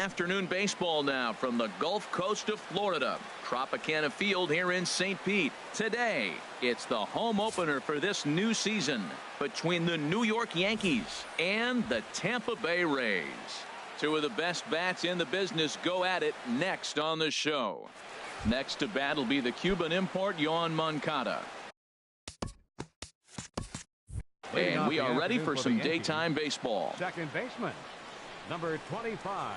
afternoon baseball now from the Gulf Coast of Florida. Tropicana Field here in St. Pete. Today, it's the home opener for this new season between the New York Yankees and the Tampa Bay Rays. Two of the best bats in the business go at it next on the show. Next to bat will be the Cuban import, Yoan Moncada. And we are ready for some daytime baseball. Second baseman, number 25.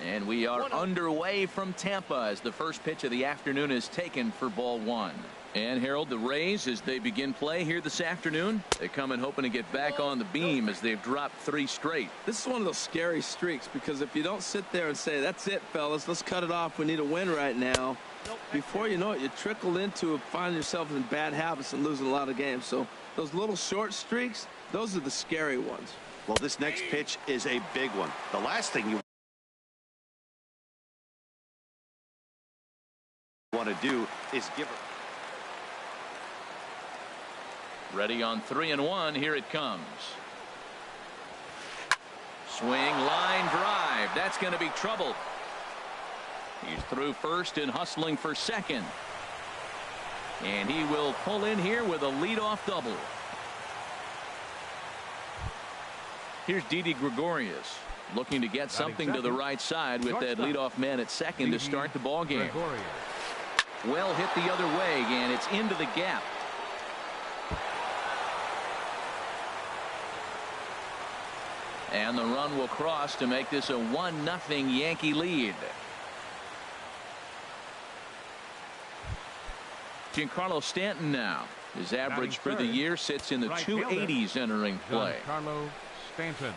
And we are underway from Tampa as the first pitch of the afternoon is taken for ball one. And Harold, the Rays, as they begin play here this afternoon, they come in hoping to get back on the beam as they've dropped 3 straight. This is one of those scary streaks, because if you don't sit there and say, that's it, fellas, let's cut it off, we need a win right now, before you know it, you trickle into finding yourself in bad habits and losing a lot of games. So those little short streaks, those are the scary ones. Well, this next pitch is a big one. The last thing you want to do is give her. Ready on 3-1. Here it comes. Swing, line drive. That's going to be trouble. He's through first and hustling for second. And he will pull in here with a leadoff double. Here's Didi Gregorius looking to get something to the right side with that leadoff man at second to start the ball game. Well hit the other way, and it's into the gap. And the run will cross to make this a 1-0 Yankee lead. Giancarlo Stanton now. His average for the year sits in the 280s entering play. Giancarlo Stanton.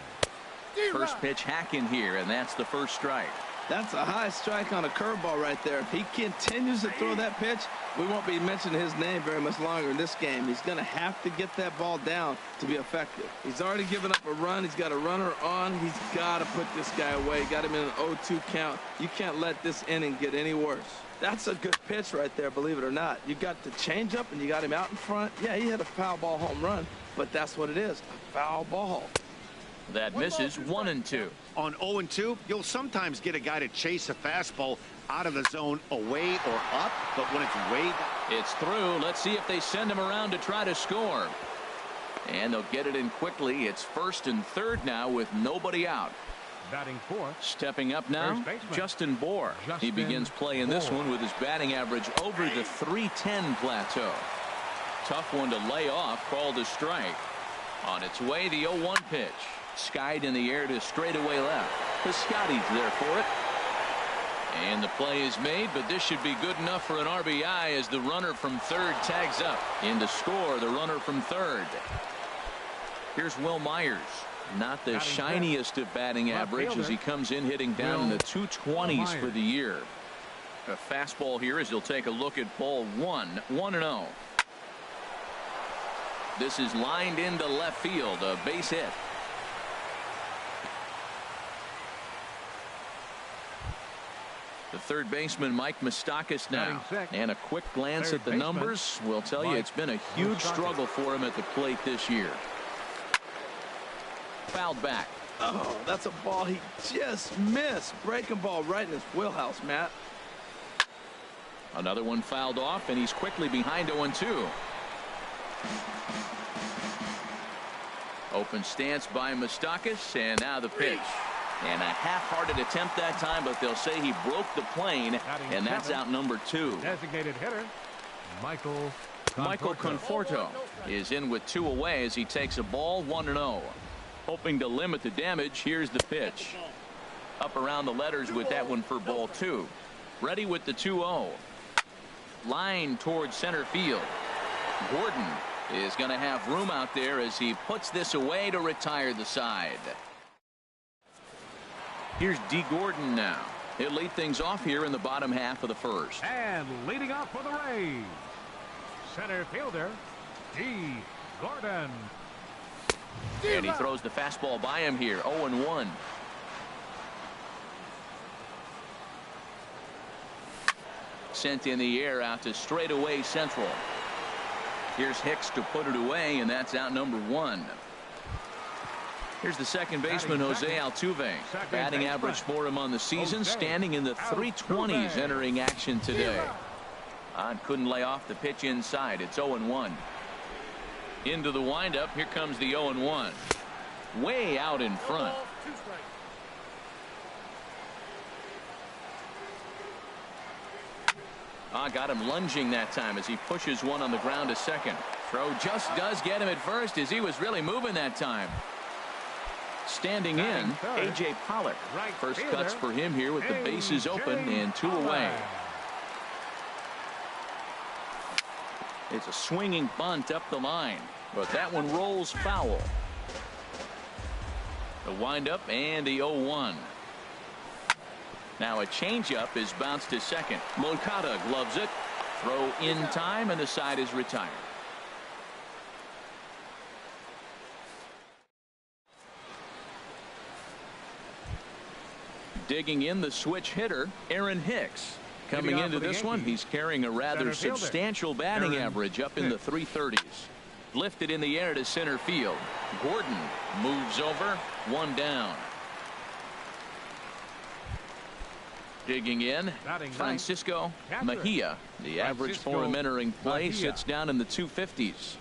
First pitch hack in here, and that's the first strike. That's a high strike on a curveball right there. If he continues to throw that pitch, we won't be mentioning his name very much longer in this game. He's going to have to get that ball down to be effective. He's already given up a run. He's got a runner on. He's got to put this guy away. Got him in an 0-2 count. You can't let this inning get any worse. That's a good pitch right there, believe it or not. You got the changeup and you got him out in front. Yeah, he had a foul ball home run, but that's what it is, a foul ball. That misses 1-2. On 0-2, you'll sometimes get a guy to chase a fastball out of the zone away or up, but when it's way down. It's through. Let's see if they send him around to try to score. And they'll get it in quickly. It's first and third now with nobody out. Batting fourth. Stepping up now, Justin Bour. He begins play in this one with his batting average over the .310 plateau. Tough one to lay off, called a strike. On its way, the 0-1 pitch. Skied in the air to straightaway left. Piscotty's there for it. And the play is made, but this should be good enough for an RBI as the runner from third tags up. In to score, the runner from third. Here's Will Myers. Not the shiniest of batting average as he comes in hitting down in the 220s for the year. A fastball here as he'll take a look at ball one. 1-0. This is lined into left field, a base hit. The third baseman, Mike Moustakas, now. And a quick glance at the numbers will tell you it's been a huge struggle for him at the plate this year. Fouled back. Oh, that's a ball he just missed. Breaking ball right in his wheelhouse, Matt. Another one fouled off, and he's quickly behind 0-2. Open stance by Moustakas, and now the pitch. And a half-hearted attempt that time, but they'll say he broke the plane, and that's out number 2. Designated hitter, Michael Conforto is in with 2 away as he takes a ball 1-0. Hoping to limit the damage, here's the pitch. Up around the letters with that one for ball 2. Ready with the 2-0. Line towards center field. Gordon is going to have room out there as he puts this away to retire the side. Here's D. Gordon now. He'll lead things off here in the bottom half of the first. And leading off for the Rays, center fielder, D. Gordon. And he throws the fastball by him here. 0-1. Sent in the air out to straightaway central. Here's Hicks to put it away, and that's out number 1. Here's the second baseman, Jose Altuve. Batting average for him on the season, standing in the 320s entering action today. Couldn't lay off the pitch inside. It's 0-1. Into the windup. Here comes the 0-1. Way out in front. Got him lunging that time as he pushes one on the ground to second. Throw just does get him at first as he was really moving that time. Standing in, A.J. Pollock. First cuts for him here with the bases open and 2 away. It's a swinging bunt up the line, but that one rolls foul. The windup and the 0-1. Now a changeup is bounced to second. Moncada gloves it. Throw in time, and the side is retired. Digging in, the switch hitter, Aaron Hicks. Coming into this one, he's carrying a rather substantial batting average up in the 330s. Lifted in the air to center field. Gordon moves over, 1 down. Digging in, Francisco Mejia. The average for him entering play sits down in the 250s.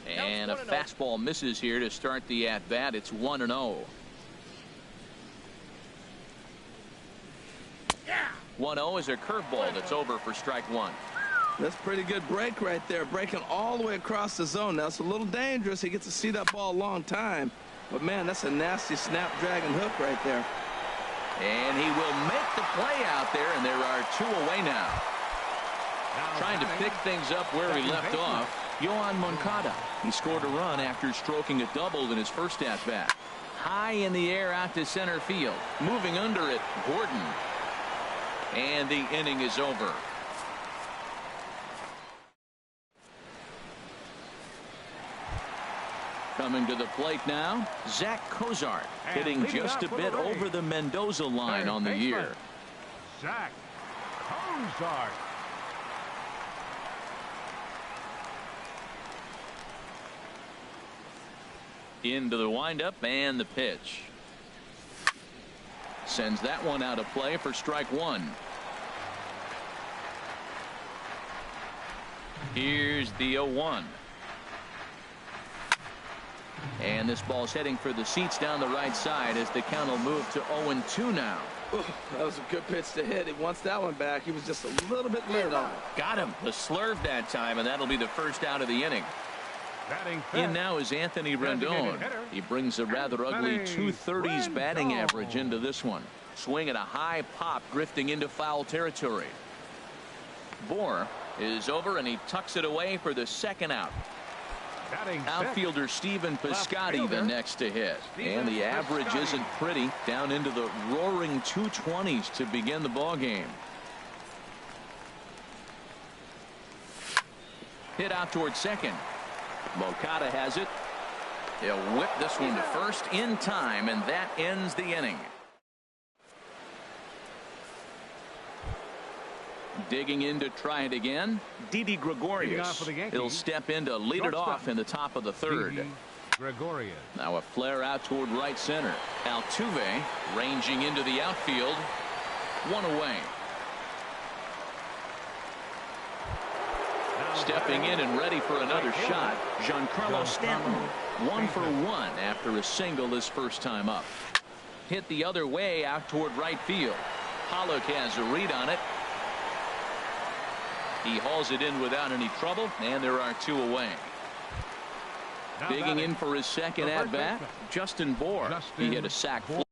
And a fastball misses here to start the at-bat. It's 1-0. 1-0 is a curveball that's over for strike 1. That's pretty good break right there, breaking all the way across the zone. Now it's a little dangerous. He gets to see that ball a long time, but man, that's a nasty snapdragon hook right there. And he will make the play out there, and there are 2 away now. Trying to pick things up where he left off, Yohan Moncada. He scored a run after stroking a double in his first at bat. High in the air out to center field. Moving under it, Gordon. And the inning is over. Coming to the plate now, Zach Cozart, hitting just a bit over the Mendoza line on the year. Zach Cozart. Into the windup and the pitch. Sends that one out of play for strike 1. Here's the 0-1. And this ball's heading for the seats down the right side as the count will move to 0-2 now. Ooh, that was a good pitch to hit. He wants that one back. He was just a little bit late on it. Got him. The slurve that time, and that'll be the first out of the inning. In now is Anthony Rendon. He brings a rather ugly 230s batting average into this one. Swinging a high pop, drifting into foul territory. Bohr is over, and he tucks it away for the second out. Outfielder Stephen Piscotty the next to hit. And the average isn't pretty, down into the roaring 220s to begin the ball game. Hit out towards second. Moncada has it. He'll whip this one to first in time, and that ends the inning. Digging in to try it again, Didi Gregorius. He'll step in to lead it off in the top of the third. Now a flare out toward right center. Altuve ranging into the outfield. 1 away. Stepping in and ready for another shot, Giancarlo Stanton. 1 for 1 after a single his first time up. Hit the other way out toward right field. Pollock has a read on it. He hauls it in without any trouble, and there are 2 away. Digging in for his second at bat, Justin Bohr. He hit a sac fly.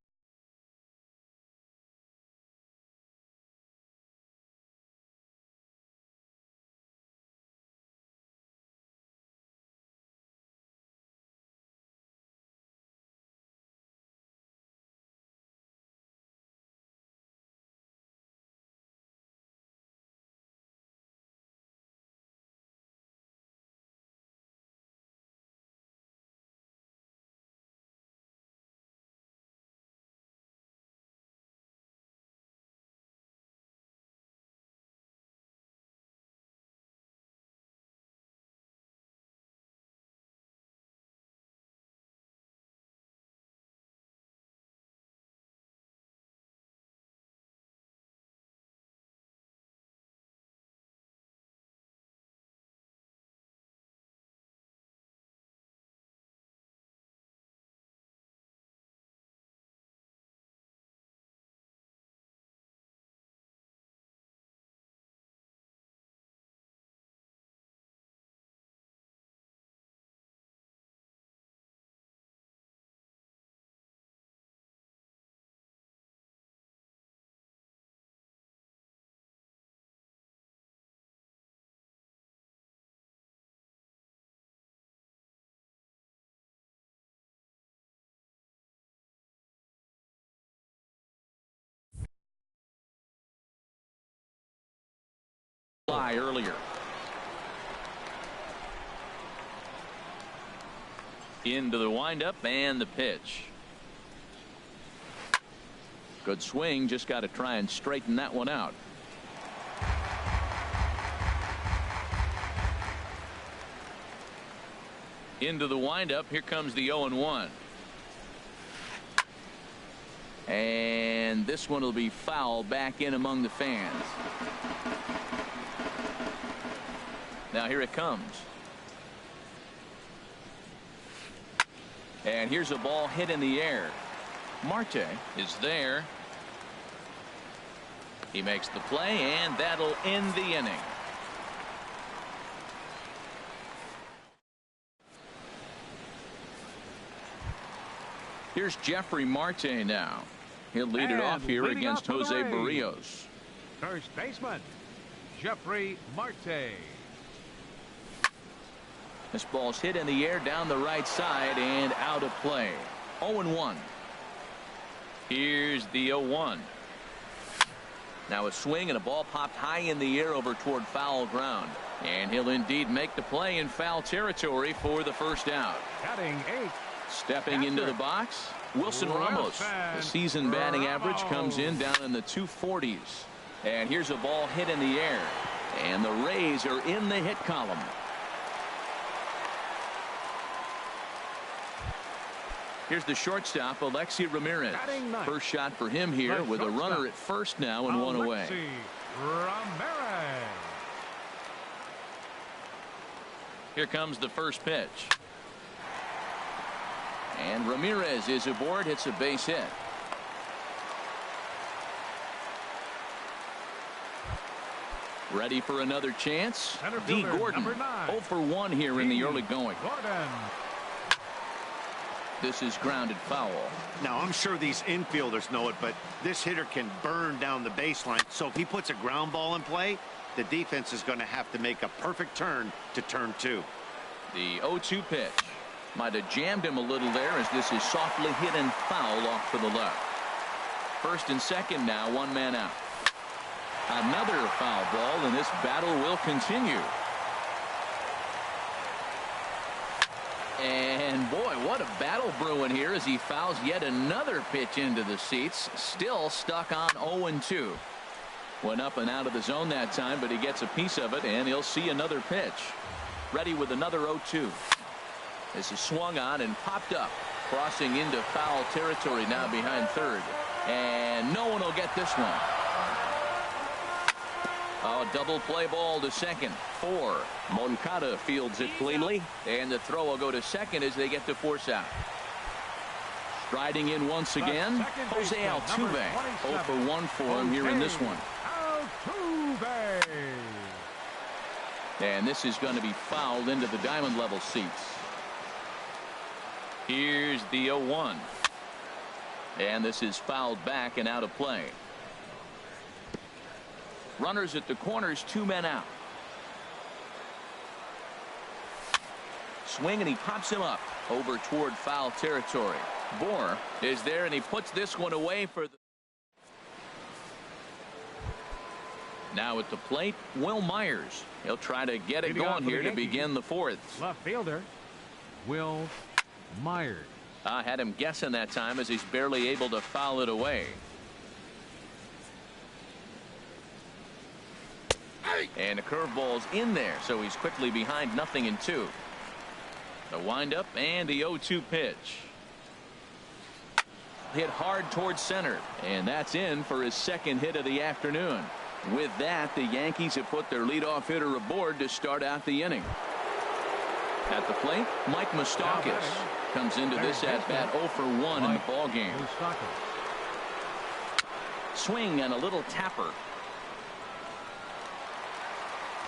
high earlier. Into the windup and the pitch. Good swing, just got to try and straighten that one out. Into the windup, here comes the 0-1. And this one will be foul back in among the fans. Now here it comes. And here's a ball hit in the air. Marte is there. He makes the play, and that'll end the inning. Here's Jeffrey Marte now. He'll lead it off here against Jose Barrios. First baseman, Jeffrey Marte. This ball's hit in the air down the right side and out of play. 0-1. Here's the 0-1. Now a swing and a ball popped high in the air over toward foul ground. And he'll indeed make the play in foul territory for the first out. Batting 8. Stepping into the box, Wilson Ramos. The season batting average comes in down in the 240s. And here's a ball hit in the air. And the Rays are in the hit column. Here's the shortstop, Alexi Ramirez. First shot for him here with a runner at first now and one away. Ramirez. Here comes the first pitch. And Ramirez is aboard, hits a base hit. Ready for another chance. D. Gordon, 0 for 1 here in the early going. This is grounded foul. Now, I'm sure these infielders know it, but this hitter can burn down the baseline. So if he puts a ground ball in play, the defense is going to have to make a perfect turn to turn 2. The 0-2 pitch. Might have jammed him a little there as this is softly hit and foul off to the left. First and second now, one man out. Another foul ball, and this battle will continue. And boy, what a battle brewing here as he fouls yet another pitch into the seats. Still stuck on 0-2. Went up and out of the zone that time, but he gets a piece of it, and he'll see another pitch. Ready with another 0-2. This is swung on and popped up, crossing into foul territory now behind third. And no one will get this one. A double play ball to second. 4. Moncada fields it cleanly, and the throw will go to second as they get to force out. Striding in once again, Jose Altuve. 0 for 1 for him here in this one. Altuve. And this is going to be fouled into the diamond level seats. Here's the 0-1. And this is fouled back and out of play. Runners at the corners, 2 men out. Swing, and he pops him up over toward foul territory. Bohr is there, and he puts this one away for the... Now at the plate, Will Myers. He'll try to get it going here to begin the fourth. Left fielder, Will Myers. I had him guessing that time as he's barely able to foul it away. And the curveball's in there, so he's quickly behind 0-2. The windup and the 0-2 pitch. Hit hard towards center, and that's in for his second hit of the afternoon. With that, the Yankees have put their leadoff hitter aboard to start out the inning. At the plate, Mike Moustakas comes into this at-bat 0 for 1 in the ballgame. Swing and a little tapper.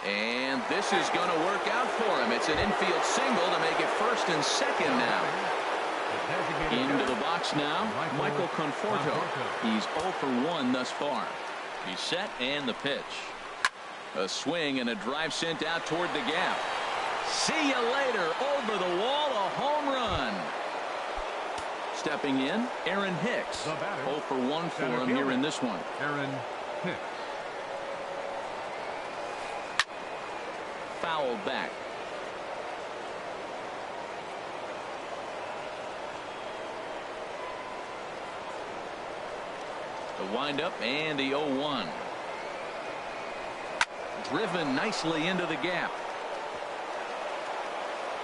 And this is going to work out for him. It's an infield single to make it first and second now. Into the box now, Michael Conforto. He's 0 for 1 thus far. He's set, and the pitch. A swing and a drive sent out toward the gap. See you later. Over the wall, a home run. Stepping in, Aaron Hicks. 0 for 1 for him here in this one. Aaron Hicks. fouled back. The windup and the 0-1. Driven nicely into the gap.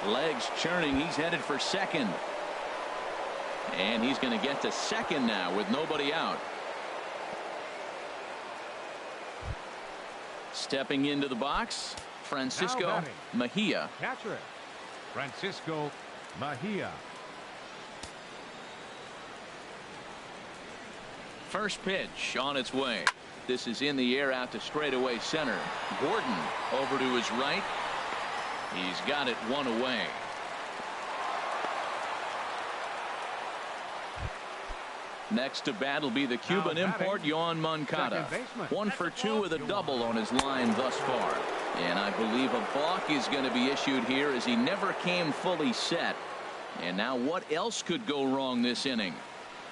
Legs churning. He's headed for second. And he's going to get to second now with nobody out. Stepping into the box, Francisco Mejia. Catcher it, Francisco Mejia. First pitch on its way. This is in the air out to straightaway center. Gordon over to his right. He's got it one away. Next to bat will be the Cuban import Yoan Moncada. 1 for 2 with a double on his line thus far. And I believe a balk is going to be issued here as he never came fully set. And now what else could go wrong this inning?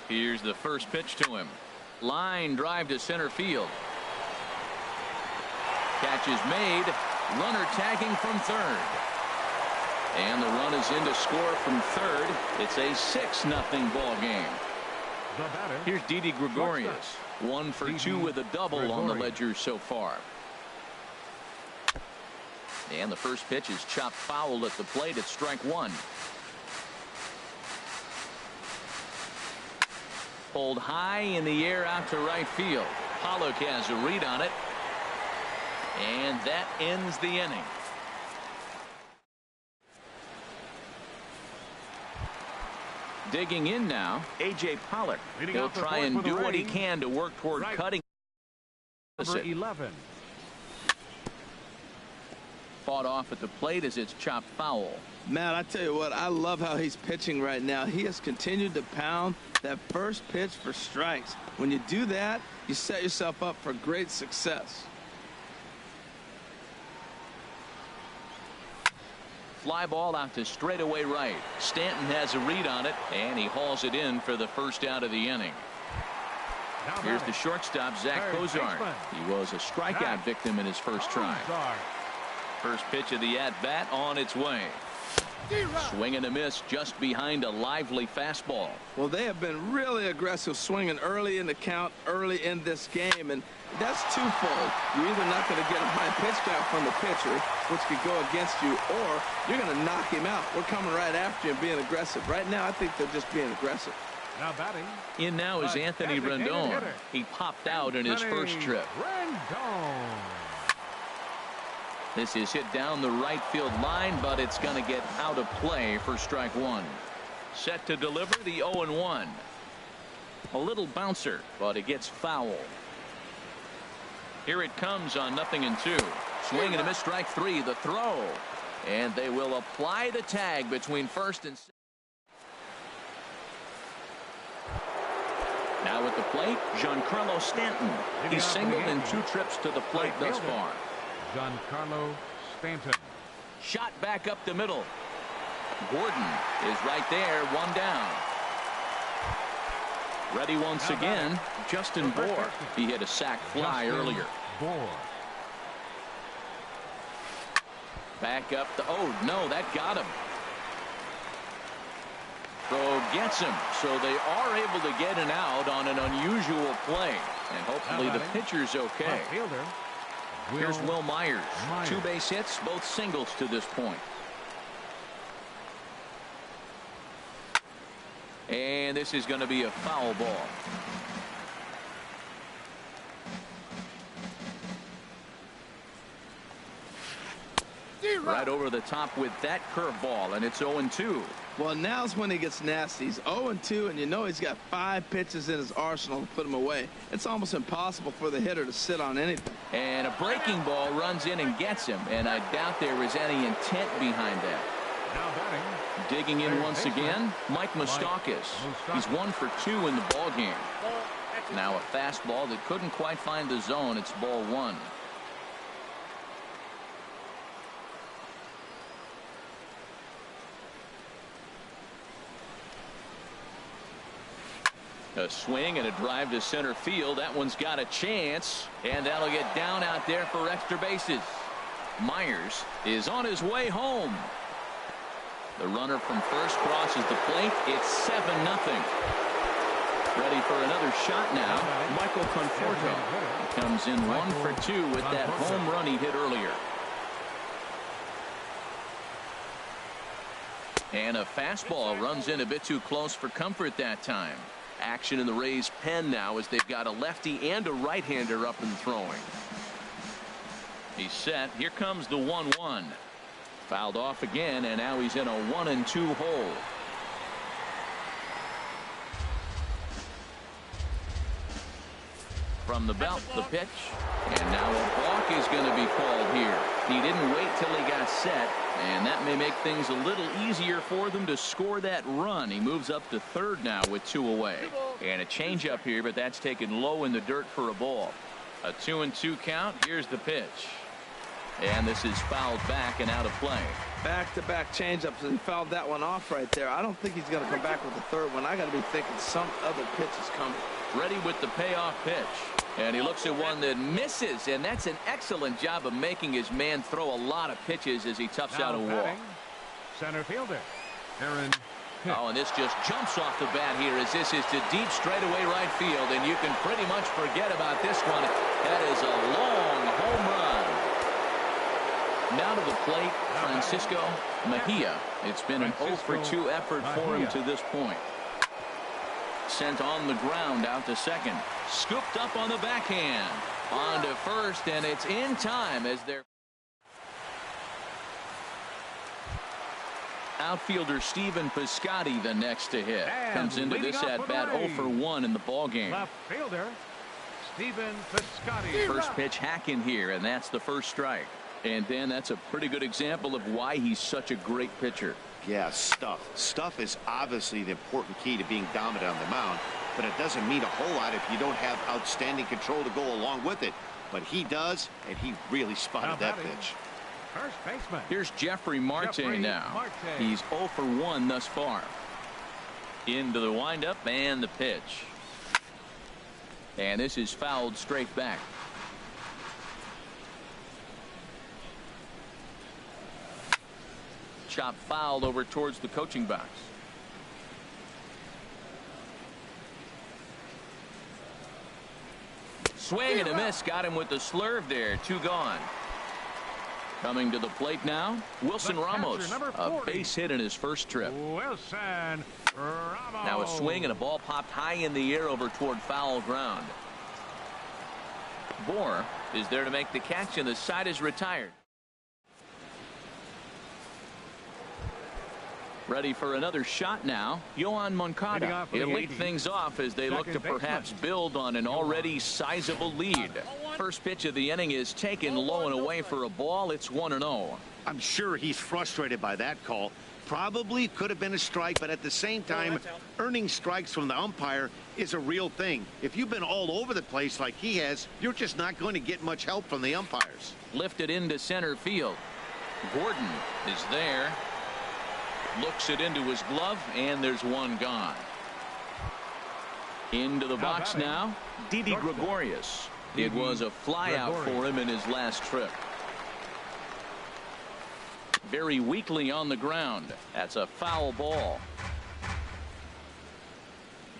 Here's the first pitch to him. Line drive to center field. Catch is made. Runner tagging from third. And the run is in to score from third. It's a 6-0 ball game. Here's Didi Gregorius. 1 for 2 with a double on the ledger so far. And the first pitch is chopped foul at the plate at strike 1. Pulled high in the air out to right field. Pollock has a read on it. And that ends the inning. Digging in now, A.J. Pollock. He'll try and do what he can to work toward cutting. Number 11. Fought off at the plate as it's chopped foul. Matt, I tell you what, I love how he's pitching right now. He has continued to pound that first pitch for strikes. When you do that, you set yourself up for great success. Fly ball out to straightaway right. Stanton has a read on it, and he hauls it in for the first out of the inning. Here's the shortstop, Zach Cozart. He was a strikeout victim in his first try. First pitch of the at-bat on its way. Swing and a miss just behind a lively fastball. Well, they have been really aggressive swinging early in the count, early in this game, and that's twofold. You're either not going to get a high pitch count from the pitcher, which could go against you, or you're going to knock him out. We're coming right after you and being aggressive. Right now, I think they're just being aggressive. Now batting. In now is Anthony Rendon. He popped out in his first trip. Rendon. This is hit down the right field line, but it's going to get out of play for strike 1. Set to deliver the 0-1. A little bouncer, but it gets foul. Here it comes on 0-2. Swing and a miss, strike 3. The throw. And they will apply the tag between first and second. Now at the plate, Giancarlo Stanton. He's singled in 2 trips to the plate thus far. Giancarlo Stanton. Shot back up the middle. Gordon is right there, 1 down. Ready once again, Justin Bohr. He hit a sac fly earlier. Bohr. Back up the, oh no, that got him. Throw gets him, so they are able to get an out on an unusual play. And hopefully the pitcher's okay. Here's Will Myers. 2 base hits, both singles to this point. And this is going to be a foul ball. Right over the top with that curveball, and it's 0-2. Well, now's when he gets nasty. He's 0-2, and you know he's got 5 pitches in his arsenal to put him away. It's almost impossible for the hitter to sit on anything. And a breaking ball runs in and gets him, and I doubt there was any intent behind that. Now batting. Digging in once again, Mike Moustakas. He's 1 for 2 in the ball game. Now a fastball that couldn't quite find the zone. It's ball 1. A swing and a drive to center field. That one's got a chance, and that'll get down out there for extra bases. Myers is on his way home. The runner from first crosses the plate. It's 7-0. Ready for another shot now. Michael Conforto. He comes in 1 for 2 with that home run he hit earlier. And a fastball runs in a bit too close for comfort that time. Action in the Rays' pen now as they've got a lefty and a right-hander up and throwing. He's set. Here comes the 1-1. Fouled off again, and now he's in a 1-2 hole. From the belt, the pitch. And now a balk is going to be called here. He didn't wait till he got set, and that may make things a little easier for them to score that run. He moves up to third now with 2 away. And a changeup here, but that's taken low in the dirt for a ball. A 2-2 count. Here's the pitch. And this is fouled back and out of play. Back-to-back changeups, and he fouled that one off right there. I don't think he's going to come back with the third one. I got to be thinking some other pitch is coming. Ready with the payoff pitch. And he looks at one that misses, and that's an excellent job of making his man throw a lot of pitches as he toughs out a walk. Center fielder, Aaron. Oh, and this just jumps off the bat here as this is to deep straightaway right field, and you can pretty much forget about this one. That is a long home run. Now to the plate, Francisco Mejia. It's been an 0 for 2 effort for him to this point. Sent on the ground out to second. Scooped up on the backhand. On to first, and it's in time as they're... Outfielder Stephen Piscotty the next to hit. Comes into this at-bat 0 for 1 in the ballgame. Left fielder, Stephen Piscotty. First pitch hacking here, and that's the first strike. And Dan, that's a pretty good example of why he's such a great pitcher. Yeah, stuff. Stuff is obviously the important key to being dominant on the mound, but it doesn't mean a whole lot if you don't have outstanding control to go along with it. But he does, and he really spotted that pitch. First baseman. Here's Jeffrey Marte now. He's 0 for 1 thus far. Into the windup and the pitch. And this is fouled straight back. Chop fouled over towards the coaching box. Swing and a miss. Got him with the slurve there. 2 gone. Coming to the plate now, Wilson Ramos. A base hit in his first trip. Wilson Ramos. Now a swing and a ball popped high in the air over toward foul ground. Bohr is there to make the catch, and the side is retired. Ready for another shot now. Yohan Moncada. He'll lead things off as they look to perhaps build on an already sizable lead. First pitch of the inning is taken low and away for a ball. It's 1-0. I'm sure he's frustrated by that call. Probably could have been a strike, but at the same time, earning strikes from the umpire is a real thing. If you've been all over the place like he has, you're just not going to get much help from the umpires. Lifted into center field. Gordon is there. Looks it into his glove, and there's 1 gone. Into the box now, Didi Gregorius. It was a flyout for him in his last trip. Very weakly on the ground. That's a foul ball.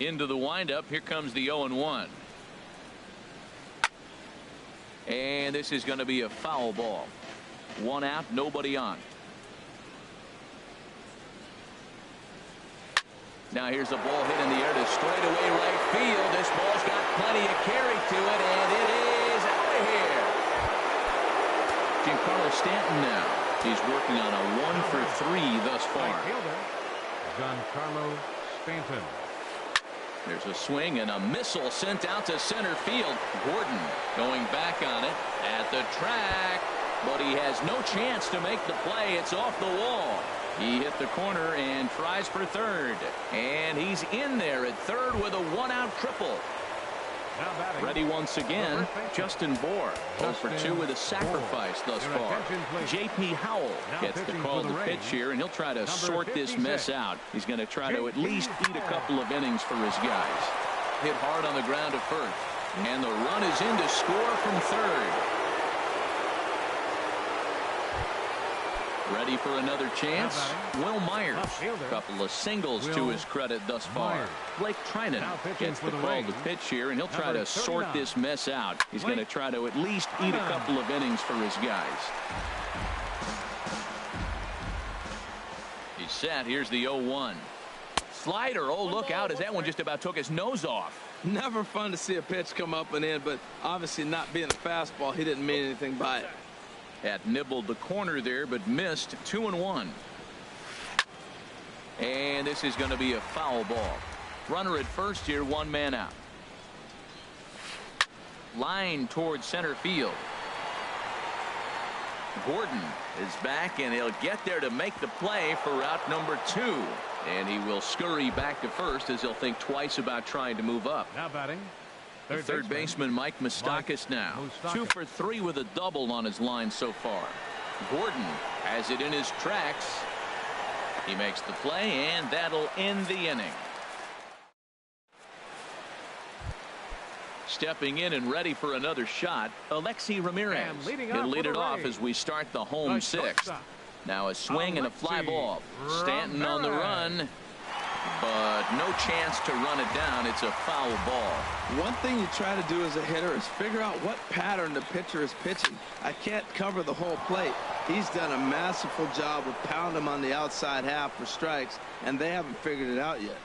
Into the windup. Here comes the 0-1. And this is going to be a foul ball. 1 out, nobody on. Now here's a ball hit in the air to straightaway right field. This ball's got plenty of carry to it, and it is out of here. Giancarlo Stanton now. He's working on a 1 for 3 thus far. Giancarlo Stanton. There's a swing and a missile sent out to center field. Gordon going back on it at the track, but he has no chance to make the play. It's off the wall. He hit the corner and tries for third. And he's in there at third with a 1-out triple. Ready once again, Justin Bohr. 0 for 2 with a sacrifice thus far. J.P. Howell gets the call to pitch here, and he'll try to sort this mess out. He's going to try to at least eat a couple of innings for his guys. Hit hard on the ground to first. And the run is in to score from third. Ready for another chance. Will Myers. A couple of singles to his credit thus far. Blake Trinan gets the call to pitch here, and he'll try to sort this mess out. He's going to try to at least eat a couple of innings for his guys. He's set. Here's the 0-1. Slider. Oh, look out, as that one just about took his nose off. Never fun to see a pitch come up and in, but obviously not being a fastball, he didn't mean anything by it. Had nibbled the corner there, but missed. 2-1. And this is going to be a foul ball. Runner at first here, one man out. Line towards center field. Gordon is back, and he'll get there to make the play for route number 2. And he will scurry back to first as he'll think twice about trying to move up. Now batting. Third baseman Mike Moustakas now. 2 for 3 with a double on his line so far. Gordon has it in his tracks. He makes the play, and that'll end the inning. Stepping in and ready for another shot, Alexi Ramirez. He'll lead it off as we start the home 6th. Now a swing and a fly ball. Stanton on the run, but no chance to run it down. It's a foul ball. One thing you try to do as a hitter is figure out what pattern the pitcher is pitching. I can't cover the whole plate. He's done a masterful job of pounding him on the outside half for strikes, and they haven't figured it out yet.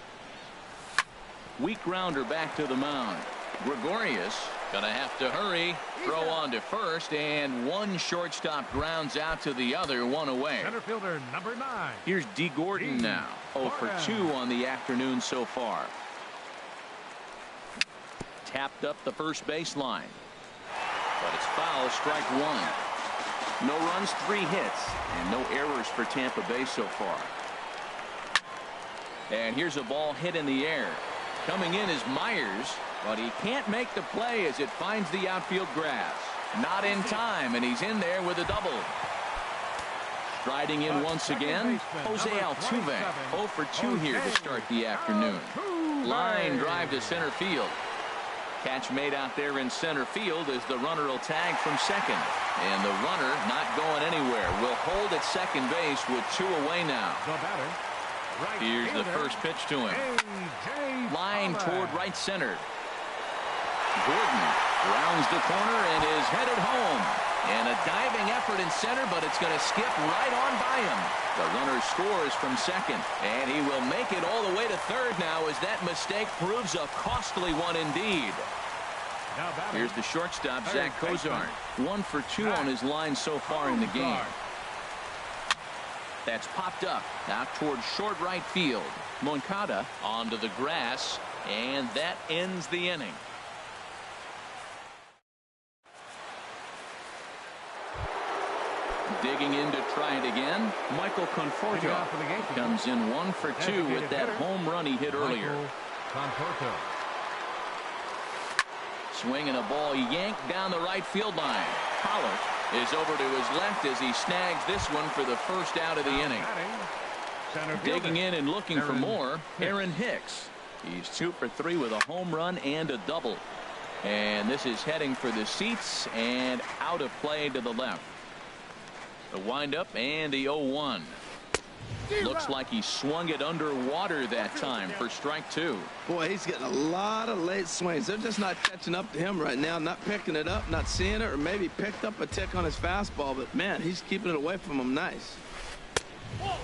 Weak grounder back to the mound. Gregorius gonna have to hurry. Throw on to first, and one shortstop grounds out to the other, one away. Center fielder number 9. Here's D. Gordon now. 0 for 2 on the afternoon so far. Tapped up the first baseline, but it's foul. Strike 1. No runs, 3 hits, and no errors for Tampa Bay so far. And here's a ball hit in the air. Coming in is Myers, but he can't make the play as it finds the outfield grass. Not in time, and he's in there with a double. Striding in once again, Jose Altuve. 0 for 2 here to start the afternoon. Line drive to center field. Catch made out there in center field as the runner will tag from second. And the runner not going anywhere. Will hold at second base with 2 away now. Here's the first pitch to him. Line toward right center. Gordon rounds the corner and is headed home. And a diving effort in center, but it's going to skip right on by him. The runner scores from second, and he will make it all the way to third now as that mistake proves a costly one indeed. Here's the shortstop, Zach Cozart. 1 for 2 on his line so far in the game. That's popped up out toward short right field. Moncada onto the grass, and that ends the inning. Digging in to try it again, Michael Conforto comes in 1 for 2 with that home run he hit earlier. Swinging a ball yanked down the right field line. Pollard is over to his left as he snags this one for the first out of the inning. Digging in and looking for more, Aaron Hicks. He's 2 for 3 with a home run and a double. And this is heading for the seats and out of play to the left. The windup and the 0-1. Looks like he swung it underwater that time for strike 2. Boy, he's getting a lot of late swings. They're just not catching up to him right now, not picking it up, not seeing it, or maybe picked up a tick on his fastball. But, man, he's keeping it away from him nice.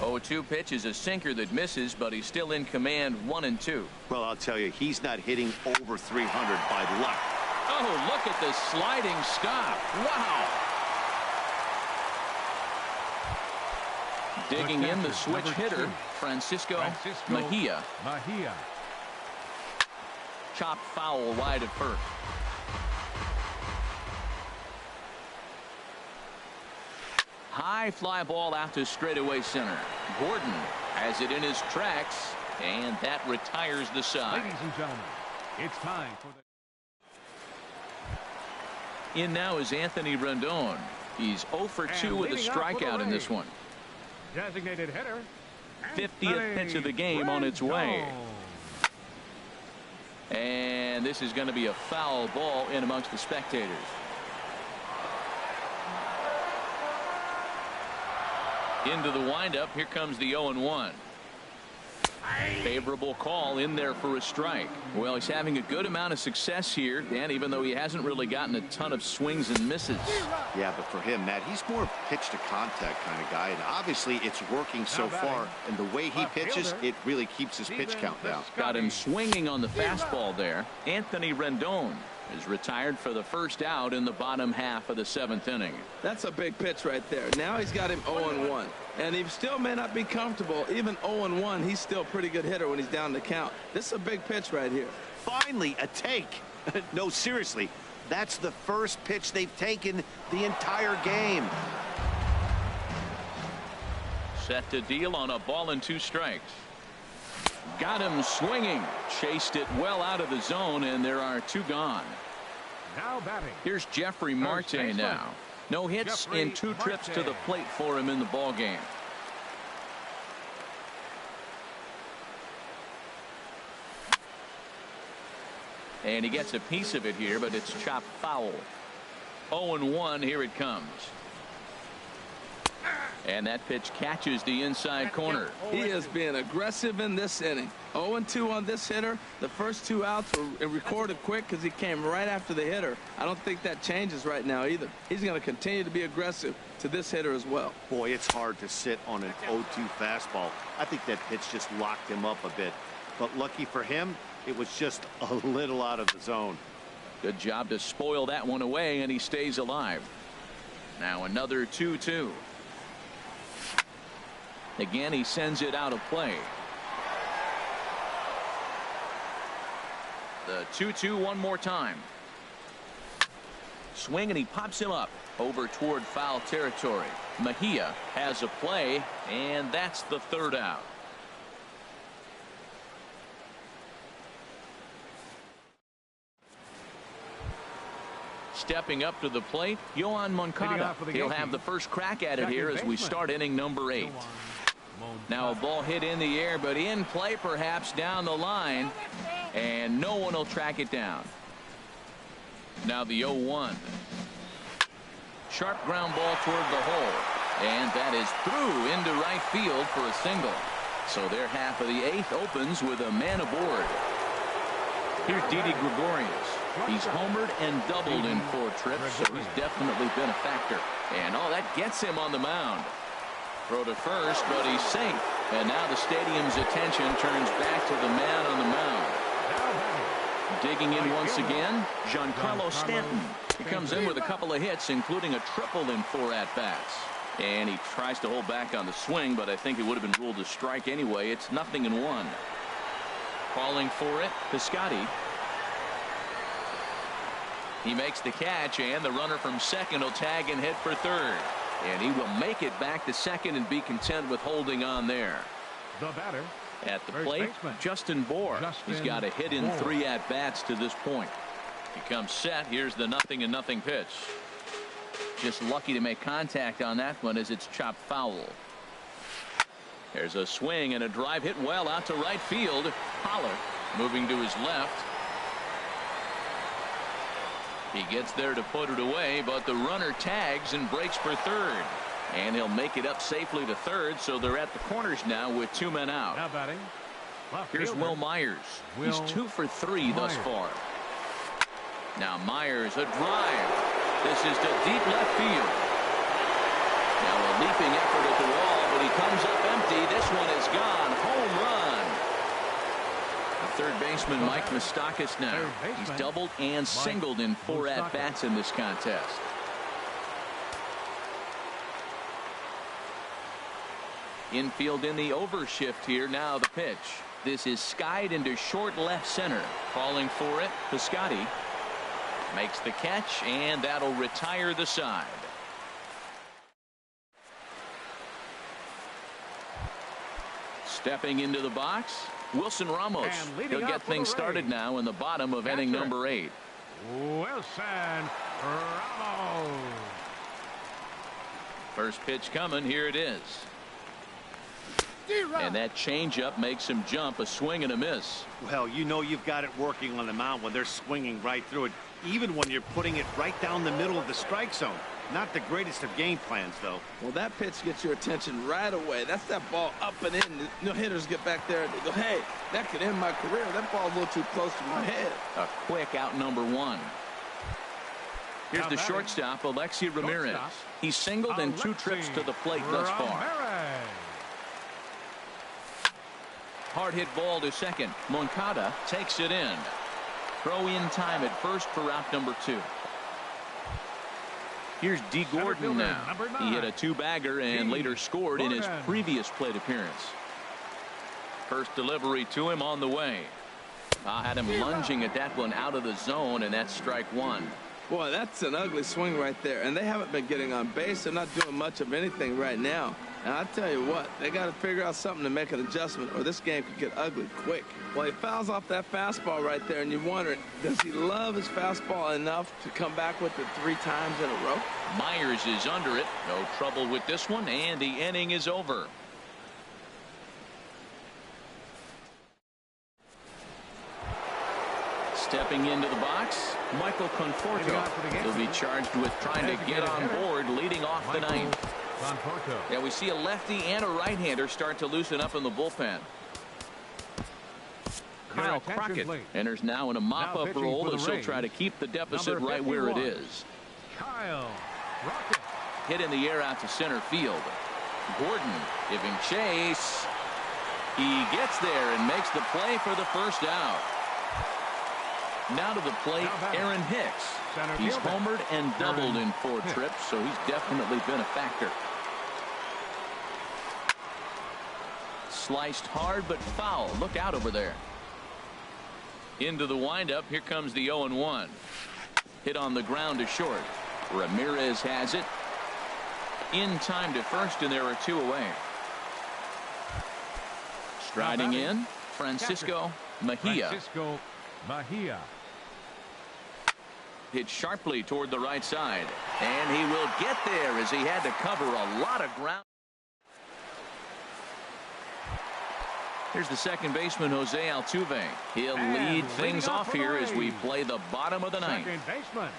0-2 pitch is a sinker that misses, but he's still in command 1-2. Well, I'll tell you, he's not hitting over 300 by luck. Oh, look at the sliding stop. Wow. Digging in the switch hitter, Francisco Mejia. Chopped foul wide of first. High fly ball out to straightaway center. Gordon has it in his tracks, and that retires the side. Ladies and gentlemen, it's time for the... In now is Anthony Rendon. He's 0 for 2 with a strikeout in this one. Designated hitter, 50th pitch of the game on its way. And this is going to be a foul ball in amongst the spectators. Into the windup. Here comes the 0-1. Favorable call in there for a strike. Well, he's having a good amount of success here, Dan, even though he hasn't really gotten a ton of swings and misses. Yeah, but for him, Matt, he's more pitch to contact kind of guy, and obviously it's working so far. And the way he pitches, it really keeps his pitch count down. Got him swinging on the fastball there. Anthony Rendon is retired for the first out in the bottom half of the 7th inning. That's a big pitch right there. Now he's got him 0-1. And he still may not be comfortable. Even 0-1, he's still a pretty good hitter when he's down the count. This is a big pitch right here. Finally, a take. No, seriously, that's the first pitch they've taken the entire game. Set to deal on a ball and 2 strikes. Got him swinging. Chased it well out of the zone, and there are 2 gone. Now batting. Here's Jeffrey Marte now. No hits in 2 trips to the plate for him in the ball game. And he gets a piece of it here, but it's chopped foul. 0-1, here it comes. And that pitch catches the inside corner. He is being aggressive in this inning. 0-2 on this hitter. The first 2 outs were recorded quick because he came right after the hitter. I don't think that changes right now either. He's going to continue to be aggressive to this hitter as well. Boy, it's hard to sit on an 0-2 fastball. I think that pitch just locked him up a bit. But lucky for him, it was just a little out of the zone. Good job to spoil that one away, and he stays alive. Now another 2-2. Again, he sends it out of play. The 2-2 one more time. Swing, and he pops him up over toward foul territory. Mejia has a play, and that's the 3rd out. Stepping up to the plate, Yohan Moncada. He'll have the first crack at it here as we start inning number 8. Now a ball hit in the air, but in play perhaps down the line, and no one will track it down. Now the 0-1. Sharp ground ball toward the hole, and that is through into right field for a single. So their half of the 8th opens with a man aboard. Here's Didi Gregorius. He's homered and doubled in 4 trips, so he's definitely been a factor. And that gets him on the mound. Throw to first, but he's safe. And now the stadium's attention turns back to the man on the mound. Digging in once again, Giancarlo Stanton. He comes in with a couple of hits, including a triple in 4 at-bats. And he tries to hold back on the swing, but I think it would have been ruled a strike anyway. It's 0-1. Calling for it, Piscotty. He makes the catch, and the runner from second will tag and hit for third. And he will make it back to second and be content with holding on there. The batter. At the plate, Justin Bour. He's got a hit in 3 at-bats to this point. He comes set. Here's the 0-0 pitch. Just lucky to make contact on that one as it's chopped foul. There's a swing and a drive hit well out to right field. Holler moving to his left. He gets there to put it away, but the runner tags and breaks for third. And he'll make it up safely to third, so they're at the corners now with 2 men out. Now batting. Here's Will Myers. He's 2 for 3 thus far. Now Myers, a drive. This is to deep left field. Now a leaping effort at the wall, but he comes up empty. This one is gone. Home run. The third baseman, Mike Moustakas now. He's doubled and singled in 4 at-bats in this contest. Infield in the overshift here. Now the pitch. This is skied into short left center. Calling for it, Piscotty. Makes the catch, and that'll retire the side. Stepping into the box, Wilson Ramos. He'll get things started now in the bottom of inning number 8. Wilson Ramos. First pitch coming. Here it is. And that changeup makes him jump. A swing and a miss. Well, you know you've got it working on the mound when they're swinging right through it, even when you're putting it right down the middle of the strike zone. Not the greatest of game plans, though. Well, that pitch gets your attention right away. That's that ball up and in. No hitters get back there and they go, hey, that could end my career. That ball's a little too close to my head. A quick out number one. Here's the shortstop, Alexi Ramirez. He's singled in 2 trips to the plate thus far. Hard hit ball to second. Moncada takes it in. Throw in time at first for out number 2. Here's D. Gordon now. He hit a 2-bagger and later scored in his previous plate appearance. First delivery to him on the way. Had him lunging at that one out of the zone, and that's strike 1. Boy, that's an ugly swing right there. And they haven't been getting on base. They're not doing much of anything right now. And I tell you what, they got to figure out something to make an adjustment or this game could get ugly quick. Well, he fouls off that fastball right there, and you're wondering, does he love his fastball enough to come back with it 3 times in a row? Myers is under it. No trouble with this one, and the inning is over. Stepping into the box, Michael Conforto. He'll be charged with trying to get on board leading off the 9th. Yeah, we see a lefty and a right-hander start to loosen up in the bullpen. Kyle Crockett enters now in a mop-up role as he'll try to keep the deficit right where it is. Kyle Crockett. Hit in the air out to center field. Gordon giving chase. He gets there and makes the play for the first out. Now to the plate, Aaron Hicks. He's homered and doubled in 4 trips, so he's definitely been a factor. Sliced hard but foul. Look out over there. Into the windup. Here comes the 0-1. Hit on the ground to short. Ramirez has it. In time to first, and there are 2 away. Striding in, Francisco Mejia. Hit sharply toward the right side, and he will get there as he had to cover a lot of ground. Here's the second baseman, Jose Altuve. He'll lead things off here as we play the bottom of the 9th. Second baseman,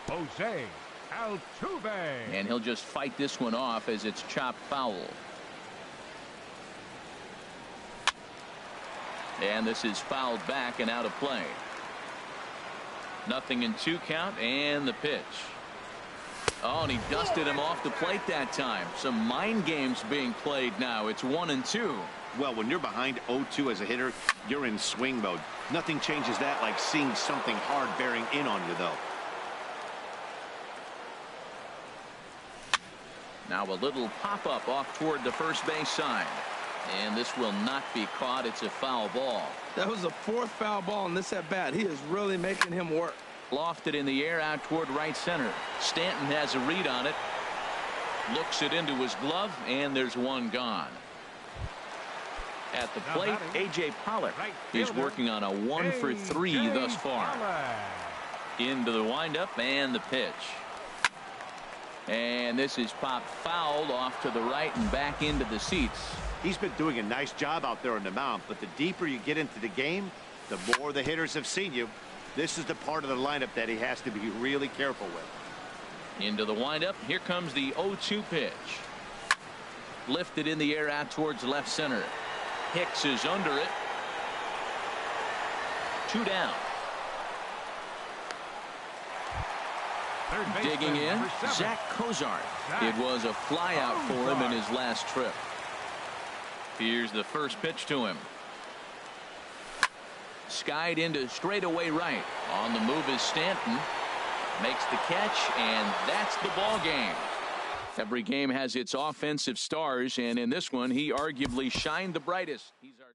Jose Altuve. And he'll just fight this one off as it's chopped foul. And this is fouled back and out of play. 0-2 count, and the pitch. Oh, and he dusted him off the plate that time. Some mind games being played now. It's 1-2. Well, when you're behind 0-2 as a hitter, you're in swing mode. Nothing changes that like seeing something hard bearing in on you, though. Now a little pop-up off toward the first base side. And this will not be caught. It's a foul ball. That was the 4th foul ball in this at bat. He is really making him work. Lofted in the air out toward right center. Stanton has a read on it. Looks it into his glove, and there's one gone. At the plate, A.J. Pollock is working on a 1-for-3 thus far. Into the windup and the pitch. And this is popped fouled off to the right and back into the seats. He's been doing a nice job out there on the mound, but the deeper you get into the game, the more the hitters have seen you. This is the part of the lineup that he has to be really careful with. Into the windup. Here comes the 0-2 pitch. Lifted in the air out towards left center. Hicks is under it. 2 down. Digging in, Zach Cozart. It was a flyout for him in his last trip. Here's the first pitch to him. Skied into straightaway right. On the move is Stanton. Makes the catch, and that's the ball game. Every game has its offensive stars, and in this one, he arguably shined the brightest. He's our